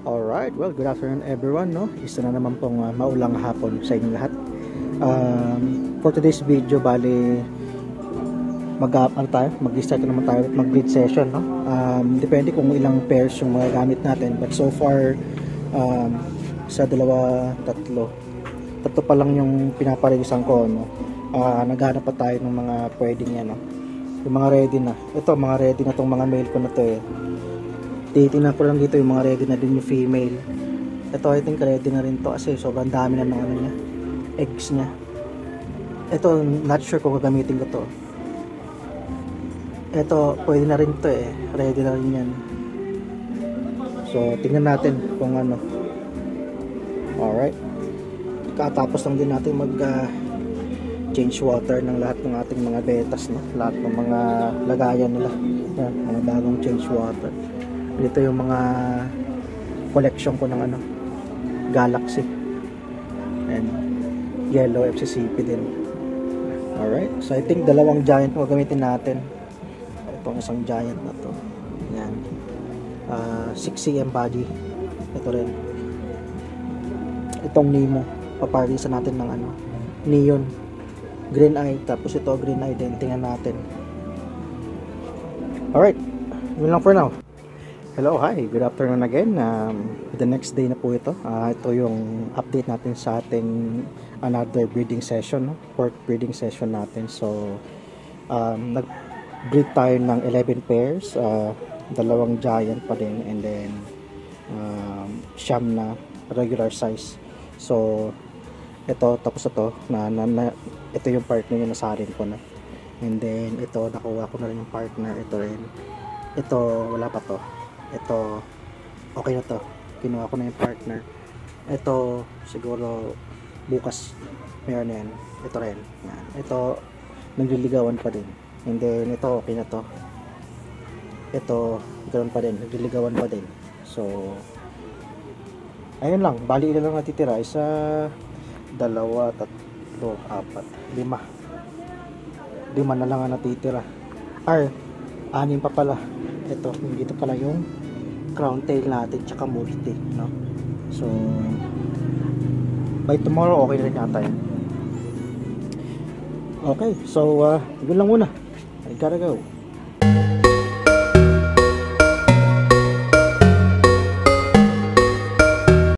Alright, well, good afternoon everyone, no? Isa na naman pong maulang hapon sa inyong lahat. For today's video, bali mag-start naman tayo at mag-breed session, no? Depende kung ilang pairs yung mga gamit natin, but so far sa tatlo pa lang yung pinaparisan ko, no? Naghanap pa tayo ng mga pwedeng yan, no? Yung mga ready na. Ito, mga ready na tong mga male ko na to eh. Titingnan ko lang dito yung mga ready na din yung female. Ito I think ready na rin to kasi sobrang dami na ng ano niya, eggs niya. Ito not sure kung gagamitin ko to. Ito pwede na rin to eh, ready na rin yan. So tingnan natin kung ano. Alright, katapos lang din natin mag change water ng lahat ng ating mga betas, no? Lahat ng mga lagayan nila. Yan, mga bagong change water. Dito yung mga collection ko ng ano, Galaxy and Yellow FCCP din. Alright, so I think dalawang giant mo gamitin natin. Itong isang giant na to, yan, 6 cm body. Ito rin, itong Nemo, paparisan natin ng ano, neon green eye, tapos ito green eye din. Tingnan natin. Alright, yun lang for now. Hello, hi, good afternoon again. The next day na po ito. Ito yung update natin sa ating another breeding session, no? Fourth breeding session natin. So nag-breed tayo ng 11 pairs, dalawang giant pa din, and then siyam na regular size. So ito, tapos ito ito yung partner yung nasarin ko na, and then ito nakuha ko na rin yung partner. Ito rin, ito wala pa to. Ito okay na to, kinuha ko na yung partner. Ito siguro bukas meron na yan. Ito rin yan. Ito nagliligawan pa din, and then ito okay na to. Ito ganoon pa din, nagliligawan pa din. So ayun lang, bali ilan lang natitira. Isa, dalawa, tatlo, apat, lima na lang ang natitira. Anim pa pala. Ito, dito pala yung crown tail natin tsaka multi, no? So by tomorrow okay na rin yata yan. Okay, so yun lang muna, I gotta go.